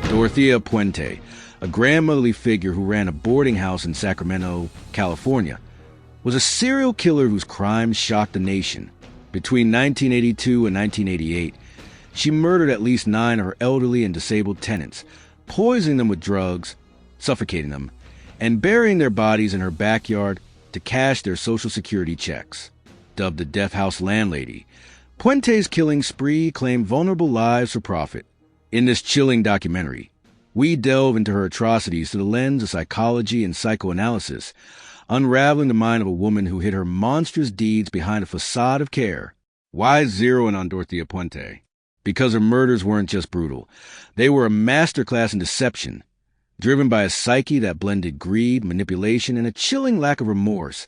Dorothea Puente, a grandmotherly figure who ran a boarding house in Sacramento, California, was a serial killer whose crimes shocked the nation. Between 1982 and 1988, she murdered at least 9 of her elderly and disabled tenants, poisoning them with drugs, suffocating them, and burying their bodies in her backyard to cash their Social Security checks. Dubbed the Death House Landlady, Puente's killing spree claimed vulnerable lives for profit. In this chilling documentary, we delve into her atrocities through the lens of psychology and psychoanalysis, unraveling the mind of a woman who hid her monstrous deeds behind a facade of care. Why zero in on Dorothea Puente? Because her murders weren't just brutal. They were a masterclass in deception, driven by a psyche that blended greed, manipulation, and a chilling lack of remorse,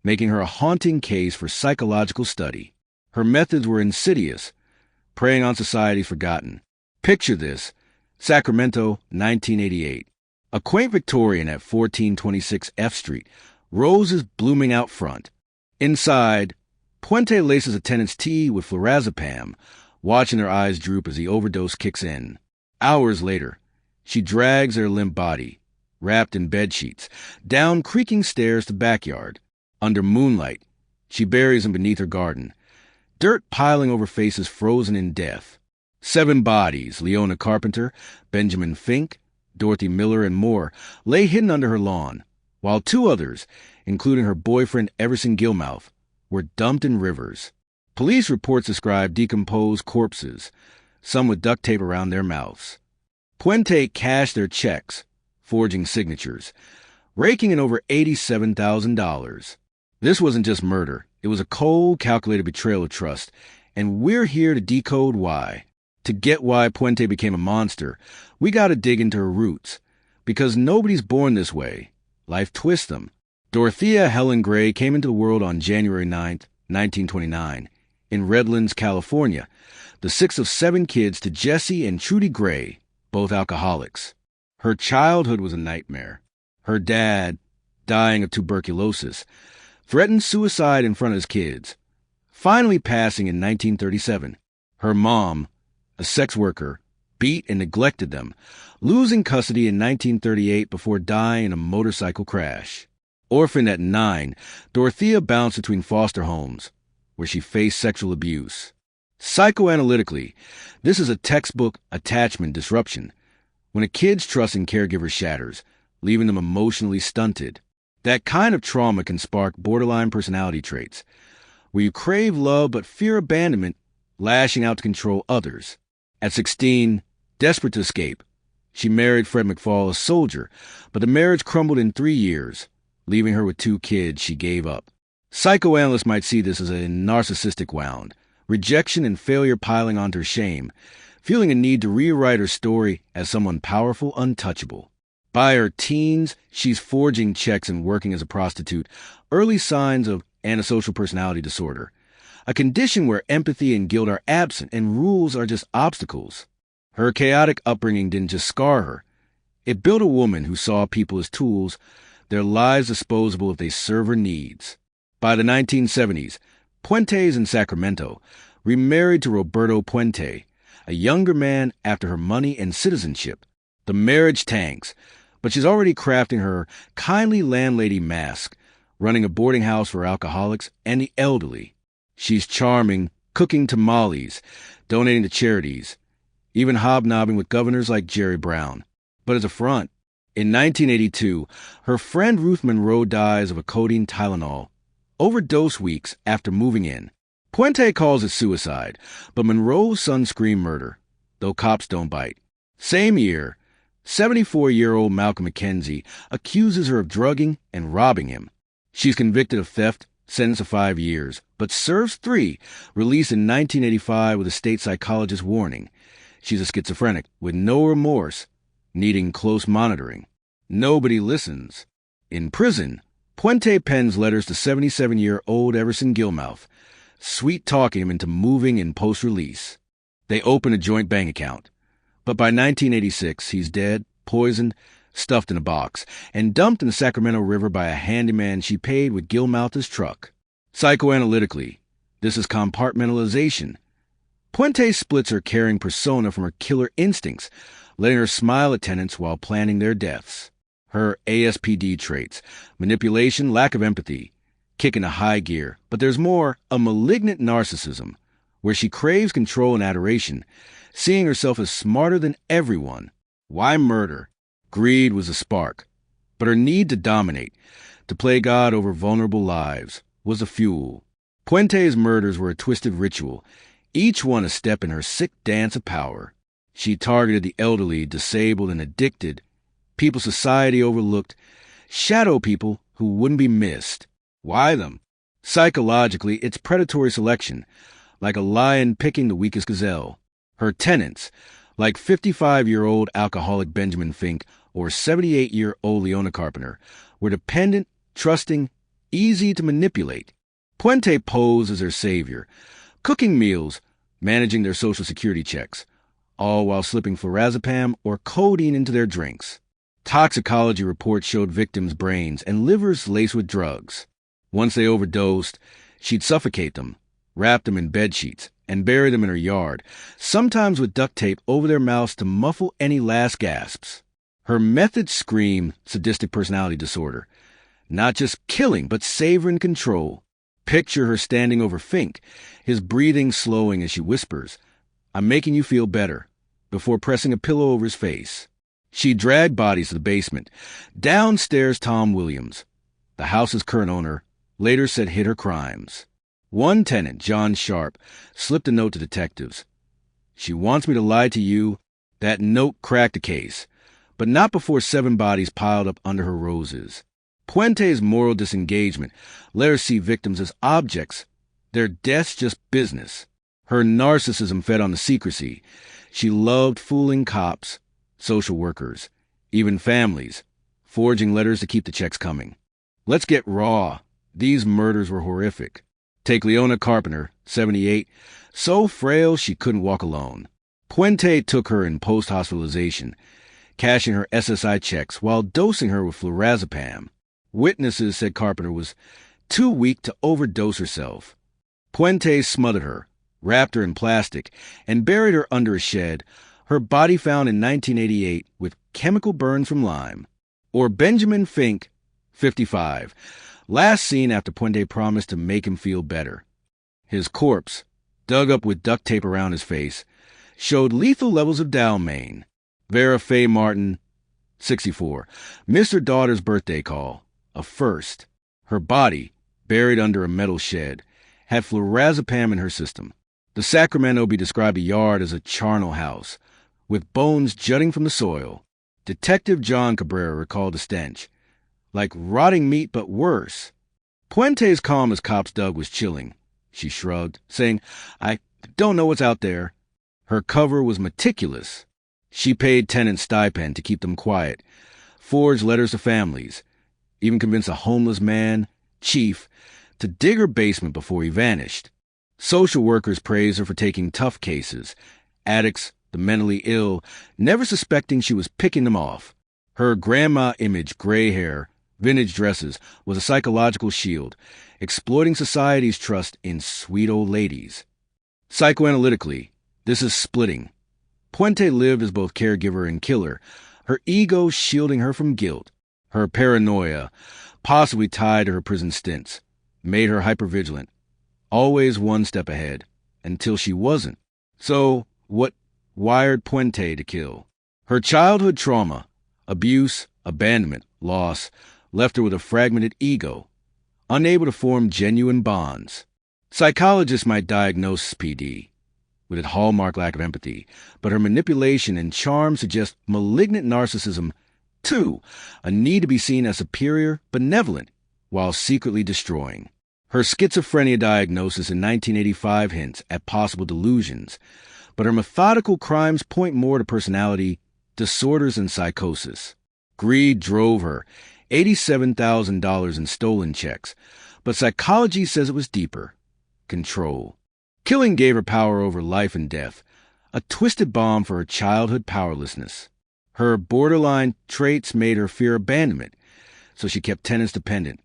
making her a haunting case for psychological study. Her methods were insidious, preying on society's forgotten. Picture this: Sacramento, 1988. A quaint Victorian at 1426 F Street, roses blooming out front. Inside, Puente laces a tenant's tea with flurazepam, watching their eyes droop as the overdose kicks in. Hours later, she drags their limp body, wrapped in bedsheets, down creaking stairs to backyard. Under moonlight, she buries them beneath her garden, dirt piling over faces frozen in death. 7 bodies, Leona Carpenter, Benjamin Fink, Dorothy Miller, and more, lay hidden under her lawn, while 2 others, including her boyfriend Everson Gilmouth, were dumped in rivers. Police reports describe decomposed corpses, some with duct tape around their mouths. Puente cashed their checks, forging signatures, raking in over $87,000. This wasn't just murder. It was a cold, calculated betrayal of trust, and we're here to decode why. To get why Puente became a monster, we gotta dig into her roots. Because nobody's born this way. Life twists them. Dorothea Helen Gray came into the world on January 9, 1929, in Redlands, California, the 6th of 7 kids to Jesse and Trudy Gray, both alcoholics. Her childhood was a nightmare. Her dad, dying of tuberculosis, threatened suicide in front of his kids, finally passing in 1937. Her mom, a sex worker, beat and neglected them, losing custody in 1938 before dying in a motorcycle crash. Orphaned at 9, Dorothea bounced between foster homes, where she faced sexual abuse. Psychoanalytically, this is a textbook attachment disruption, when a kid's trust in caregivers shatters, leaving them emotionally stunted. That kind of trauma can spark borderline personality traits, where you crave love but fear abandonment, lashing out to control others. At 16, desperate to escape, she married Fred McFall, a soldier, but the marriage crumbled in 3 years, leaving her with 2 kids she gave up. Psychoanalysts might see this as a narcissistic wound, rejection and failure piling onto her shame, feeling a need to rewrite her story as someone powerful, untouchable. By her teens, she's forging checks and working as a prostitute, early signs of antisocial personality disorder, a condition where empathy and guilt are absent and rules are just obstacles. Her chaotic upbringing didn't just scar her. It built a woman who saw people as tools, their lives disposable if they serve her needs. By the 1970s, Puente's in Sacramento, remarried to Roberto Puente, a younger man after her money and citizenship. The marriage tanks, but she's already crafting her kindly landlady mask, running a boarding house for alcoholics and the elderly. She's charming, cooking tamales, donating to charities, even hobnobbing with governors like Jerry Brown. But as a front, in 1982, her friend Ruth Monroe dies of a codeine Tylenol overdose weeks after moving in. Puente calls it suicide, but Monroe's sons scream murder, though cops don't bite. Same year, 74-year-old Malcolm McKenzie accuses her of drugging and robbing him. She's convicted of theft, sentenced to 5 years, but serves 3, released in 1985 with a state psychologist warning. She's a schizophrenic with no remorse, needing close monitoring. Nobody listens. In prison, Puente pens letters to 77-year-old Everson Gilmouth, sweet-talking him into moving in post-release. They open a joint bank account. But by 1986, he's dead, poisoned, stuffed in a box, and dumped in the Sacramento River by a handyman she paid with Gil Malta's truck. Psychoanalytically, this is compartmentalization. Puente splits her caring persona from her killer instincts, letting her smile at tenants while planning their deaths. Her ASPD traits: manipulation, lack of empathy, kick into high gear. But there's more: a malignant narcissism, where she craves control and adoration, seeing herself as smarter than everyone. Why murder? Greed was a spark, but her need to dominate, to play God over vulnerable lives, was the fuel. Puente's murders were a twisted ritual, each one a step in her sick dance of power. She targeted the elderly, disabled, and addicted, people society overlooked, shadow people who wouldn't be missed. Why them? Psychologically, it's predatory selection, like a lion picking the weakest gazelle. Her tenants, like 55-year-old alcoholic Benjamin Fink or 78-year-old Leona Carpenter, were dependent, trusting, easy to manipulate. Puente posed as her savior, cooking meals, managing their social security checks, all while slipping flurazepam or codeine into their drinks. Toxicology reports showed victims' brains and livers laced with drugs. Once they overdosed, she'd suffocate them, wrap them in bedsheets, and bury them in her yard, sometimes with duct tape over their mouths to muffle any last gasps. Her methods scream sadistic personality disorder. Not just killing, but savoring control. Picture her standing over Fink, his breathing slowing as she whispers, "I'm making you feel better," before pressing a pillow over his face. She dragged bodies to the basement. Downstairs, Tom Williams, the house's current owner, later said hid her crimes. One tenant, John Sharp, slipped a note to detectives. "She wants me to lie to you." That note cracked the case, but not before 7 bodies piled up under her roses. Puente's moral disengagement let her see victims as objects, their deaths just business. Her narcissism fed on the secrecy. She loved fooling cops, social workers, even families, forging letters to keep the checks coming. Let's get raw. These murders were horrific. Take Leona Carpenter, 78, so frail she couldn't walk alone. Puente took her in post-hospitalization, cashing her SSI checks while dosing her with flurazepam. Witnesses said Carpenter was too weak to overdose herself. Puente smothered her, wrapped her in plastic, and buried her under a shed, her body found in 1988 with chemical burns from lime. Or Benjamin Fink, 55, last seen after Puente promised to make him feel better. His corpse, dug up with duct tape around his face, showed lethal levels of Dalmane. Vera Faye Martin, 64, missed her daughter's birthday call, a first. Her body, buried under a metal shed, had flurazepam in her system. The Sacramento described a yard as a charnel house, with bones jutting from the soil. Detective John Cabrera recalled the stench. Like rotting meat, but worse. Puente's calm as cops dug was chilling. She shrugged, saying, "I don't know what's out there." Her cover was meticulous. She paid tenants stipend to keep them quiet, forged letters to families, even convinced a homeless man, Chief, to dig her basement before he vanished. Social workers praised her for taking tough cases, addicts, the mentally ill, never suspecting she was picking them off. Her grandma image, gray hair, vintage dresses, was a psychological shield, exploiting society's trust in sweet old ladies. Psychoanalytically, this is splitting. Puente lived as both caregiver and killer, her ego shielding her from guilt. Her paranoia, possibly tied to her prison stints, made her hypervigilant, always one step ahead, until she wasn't. So, what wired Puente to kill? Her childhood trauma, abuse, abandonment, loss, left her with a fragmented ego, unable to form genuine bonds. Psychologists might diagnose PD with a hallmark lack of empathy, but her manipulation and charm suggest malignant narcissism, too, a need to be seen as superior, benevolent, while secretly destroying. Her schizophrenia diagnosis in 1985 hints at possible delusions, but her methodical crimes point more to personality disorders and psychosis. Greed drove her, $87,000 in stolen checks, but psychology says it was deeper. Control. Killing gave her power over life and death, a twisted balm for her childhood powerlessness. Her borderline traits made her fear abandonment, so she kept tenants dependent,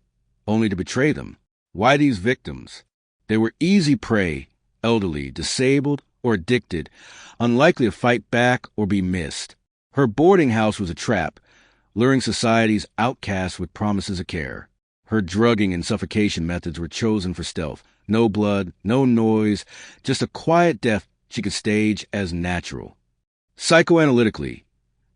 only to betray them. Why these victims? They were easy prey, elderly, disabled, or addicted, unlikely to fight back or be missed. Her boarding house was a trap, luring society's outcasts with promises of care. Her drugging and suffocation methods were chosen for stealth. No blood, no noise, just a quiet death she could stage as natural. Psychoanalytically,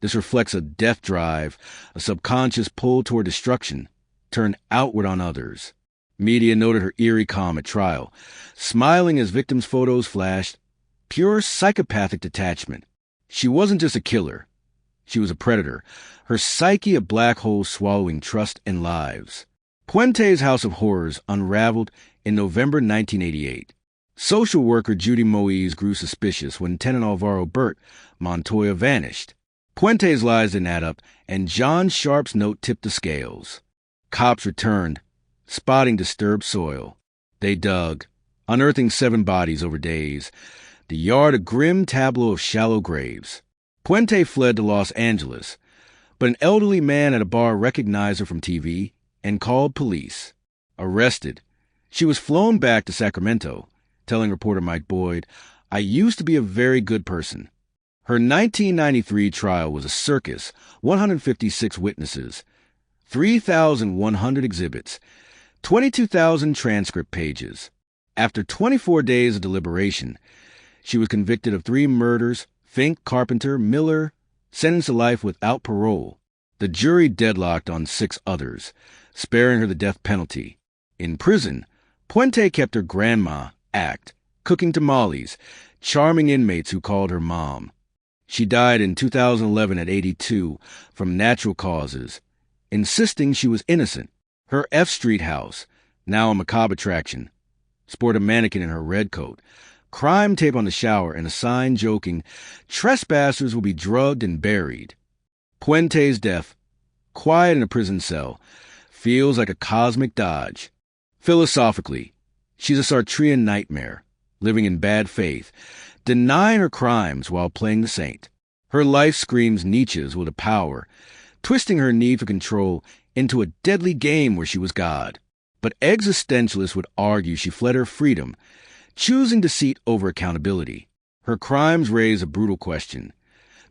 this reflects a death drive, a subconscious pull toward destruction, turned outward on others. Media noted her eerie calm at trial, smiling as victims' photos flashed. Pure psychopathic detachment. She wasn't just a killer. She was a predator, her psyche a black hole swallowing trust and lives. Puente's House of Horrors unraveled in November 1988. Social worker Judy Moise grew suspicious when tenant Alvaro Bert Montoya vanished. Puente's lies didn't add up, and John Sharp's note tipped the scales. Cops returned, spotting disturbed soil. They dug, unearthing 7 bodies over days, the yard a grim tableau of shallow graves. Puente fled to Los Angeles, but an elderly man at a bar recognized her from TV and called police. Arrested, she was flown back to Sacramento, telling reporter Mike Boyd, "I used to be a very good person." Her 1993 trial was a circus, 156 witnesses, 3,100 exhibits, 22,000 transcript pages. After 24 days of deliberation, she was convicted of 3 murders, Fink, Carpenter, Miller, sentenced to life without parole. The jury deadlocked on 6 others, sparing her the death penalty. In prison, Puente kept her grandma, act, cooking tamales, charming inmates who called her mom. She died in 2011 at 82 from natural causes, insisting she was innocent. Her F Street house, now a macabre attraction, sported a mannequin in her red coat, crime tape on the shower, and a sign joking, "Trespassers will be drugged and buried." Puente's death, quiet in a prison cell, feels like a cosmic dodge. Philosophically, she's a Sartrean nightmare, living in bad faith, denying her crimes while playing the saint. Her life screams Nietzsche's will to power, twisting her need for control into a deadly game where she was God. But existentialists would argue she fled her freedom, choosing deceit over accountability. Her crimes raise a brutal question.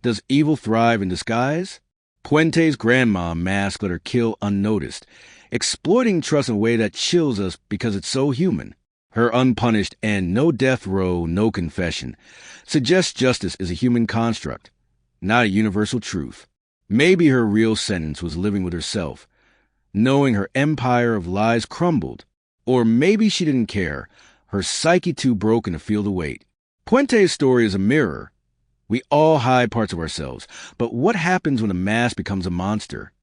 Does evil thrive in disguise? Puente's grandma mask let her kill unnoticed, exploiting trust in a way that chills us because it's so human. Her unpunished and no death row, no confession suggests justice is a human construct, not a universal truth. Maybe her real sentence was living with herself, knowing her empire of lies crumbled. Or maybe she didn't care, her psyche too broken to feel the weight. Puente's story is a mirror. We all hide parts of ourselves, but what happens when a mask becomes a monster?